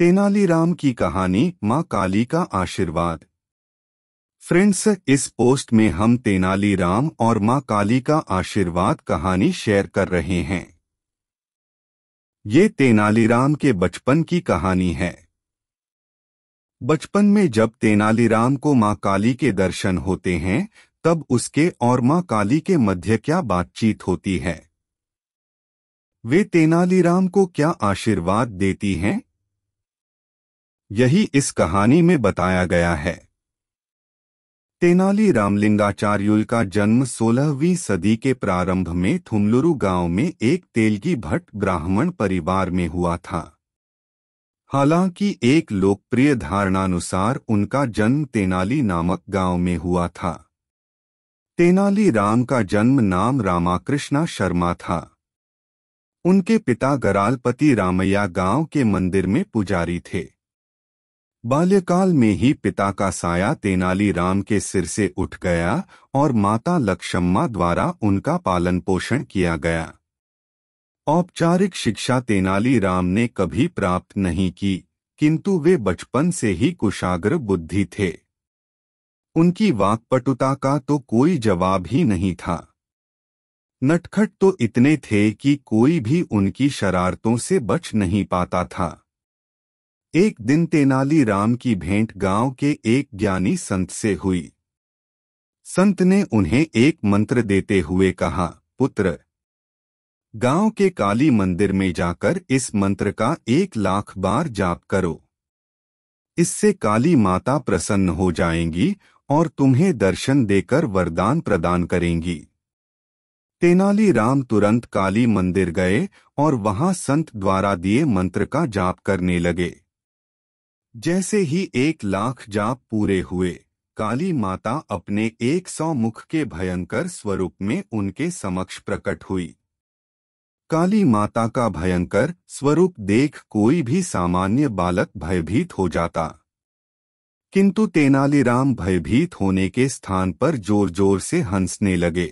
तेनालीराम की कहानी माँ काली का आशीर्वाद। फ्रेंड्स, इस पोस्ट में हम तेनालीराम और माँ काली का आशीर्वाद कहानी शेयर कर रहे हैं। ये तेनालीराम के बचपन की कहानी है। बचपन में जब तेनालीराम को माँ काली के दर्शन होते हैं, तब उसके और माँ काली के मध्य क्या बातचीत होती है? वे तेनालीराम को क्या आशीर्वाद देती हैं? यही इस कहानी में बताया गया है। तेनाली रामलिंगाचार्युल का जन्म 16वीं सदी के प्रारंभ में थुमलुरु गांव में एक तेलगी भट्ट ब्राह्मण परिवार में हुआ था। हालांकि एक लोकप्रिय धारणानुसार उनका जन्म तेनाली नामक गांव में हुआ था। तेनाली राम का जन्म नाम रामाकृष्णा शर्मा था। उनके पिता गरालपति रामैया गांव के मंदिर में पुजारी थे। बाल्यकाल में ही पिता का साया तेनाली राम के सिर से उठ गया और माता लक्ष्मम्मा द्वारा उनका पालन पोषण किया गया। औपचारिक शिक्षा तेनाली राम ने कभी प्राप्त नहीं की, किंतु वे बचपन से ही कुशाग्र बुद्धि थे। उनकी वाक्पटुता का तो कोई जवाब ही नहीं था। नटखट तो इतने थे कि कोई भी उनकी शरारतों से बच नहीं पाता था। एक दिन तेनाली राम की भेंट गांव के एक ज्ञानी संत से हुई। संत ने उन्हें एक मंत्र देते हुए कहा, पुत्र, गांव के काली मंदिर में जाकर इस मंत्र का 1,00,000 बार जाप करो। इससे काली माता प्रसन्न हो जाएंगी और तुम्हें दर्शन देकर वरदान प्रदान करेंगी। तेनाली राम तुरंत काली मंदिर गए और वहां संत द्वारा दिए मंत्र का जाप करने लगे। जैसे ही 1,00,000 जाप पूरे हुए, काली माता अपने 100 मुख के भयंकर स्वरूप में उनके समक्ष प्रकट हुई। काली माता का भयंकर स्वरूप देख कोई भी सामान्य बालक भयभीत हो जाता, किंतु तेनालीराम भयभीत होने के स्थान पर जोर जोर से हंसने लगे।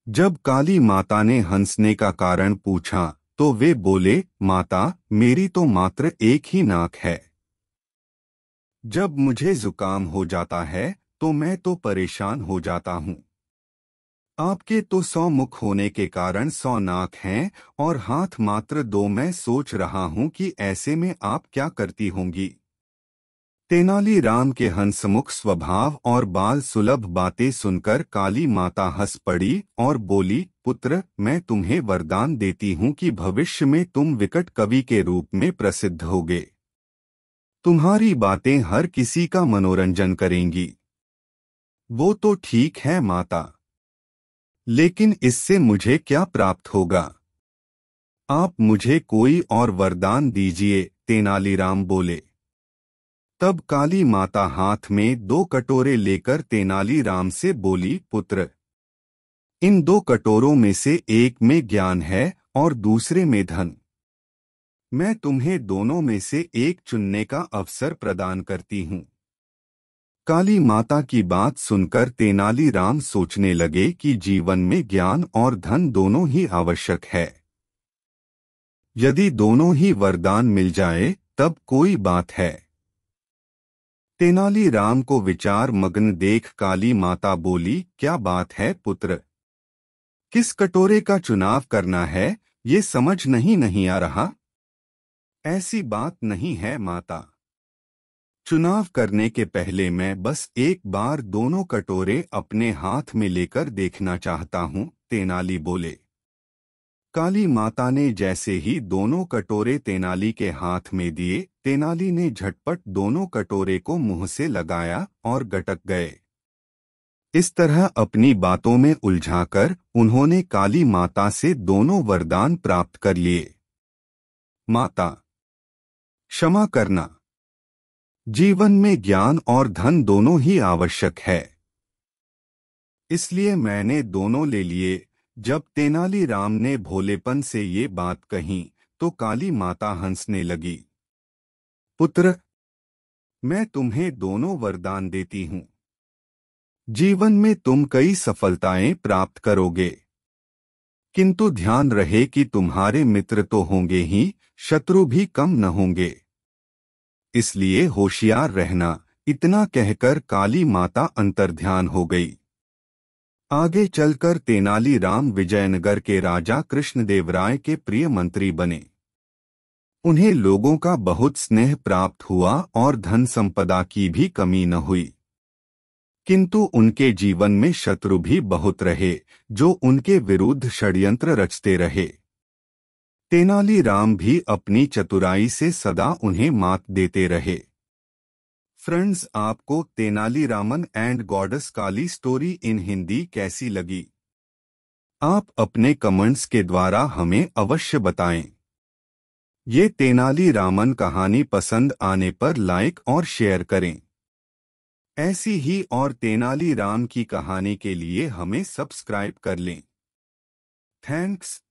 जब काली माता ने हंसने का कारण पूछा तो वे बोले, माता, मेरी तो मात्र एक ही नाक है। जब मुझे जुकाम हो जाता है तो मैं तो परेशान हो जाता हूँ। आपके तो 100 मुख होने के कारण 100 नाक हैं और हाथ मात्र 2। मैं सोच रहा हूँ कि ऐसे में आप क्या करती होंगी। तेनाली राम के हंसमुख स्वभाव और बाल सुलभ बातें सुनकर काली माता हंस पड़ी और बोली, पुत्र, मैं तुम्हें वरदान देती हूँ कि भविष्य में तुम विकट कवि के रूप में प्रसिद्ध होगे। तुम्हारी बातें हर किसी का मनोरंजन करेंगी। वो तो ठीक है माता, लेकिन इससे मुझे क्या प्राप्त होगा? आप मुझे कोई और वरदान दीजिए, तेनालीराम बोले। तब काली माता हाथ में 2 कटोरे लेकर तेनालीराम से बोली, पुत्र, इन 2 कटोरों में से एक में ज्ञान है और दूसरे में धन। मैं तुम्हें दोनों में से एक चुनने का अवसर प्रदान करती हूँ। काली माता की बात सुनकर तेनालीराम सोचने लगे कि जीवन में ज्ञान और धन दोनों ही आवश्यक है। यदि दोनों ही वरदान मिल जाए तब कोई बात है। तेनालीराम को विचार मग्न देख काली माता बोली, क्या बात है पुत्र? किस कटोरे का चुनाव करना है, ये समझ नहीं आ रहा। ऐसी बात नहीं है माता। चुनाव करने के पहले मैं बस एक बार दोनों कटोरे अपने हाथ में लेकर देखना चाहता हूँ, तेनाली बोले। काली माता ने जैसे ही दोनों कटोरे तेनाली के हाथ में दिए, तेनाली ने झटपट दोनों कटोरे को मुंह से लगाया और गटक गए। इस तरह अपनी बातों में उलझाकर उन्होंने काली माता से दोनों वरदान प्राप्त कर लिए। माता, क्षमा करना। जीवन में ज्ञान और धन दोनों ही आवश्यक है, इसलिए मैंने दोनों ले लिए। जब तेनालीराम ने भोलेपन से ये बात कही तो काली माता हंसने लगी। पुत्र, मैं तुम्हें दोनों वरदान देती हूँ। जीवन में तुम कई सफलताएं प्राप्त करोगे, किंतु ध्यान रहे कि तुम्हारे मित्र तो होंगे ही, शत्रु भी कम न होंगे। इसलिए होशियार रहना। इतना कहकर काली माता अंतर्ध्यान हो गई। आगे चलकर तेनालीराम विजयनगर के राजा कृष्णदेवराय के प्रिय मंत्री बने। उन्हें लोगों का बहुत स्नेह प्राप्त हुआ और धन संपदा की भी कमी न हुई। किंतु उनके जीवन में शत्रु भी बहुत रहे, जो उनके विरुद्ध षड्यंत्र रचते रहे। तेनालीराम भी अपनी चतुराई से सदा उन्हें मात देते रहे। फ्रेंड्स, आपको Tenali Raman and goddess Kali story in Hindi कैसी लगी? आप अपने कमेंट्स के द्वारा हमें अवश्य बताएं। ये तेनालीरामन कहानी पसंद आने पर लाइक और शेयर करें। ऐसी ही और तेनालीराम की कहानी के लिए हमें सब्सक्राइब कर लें। थैंक्स।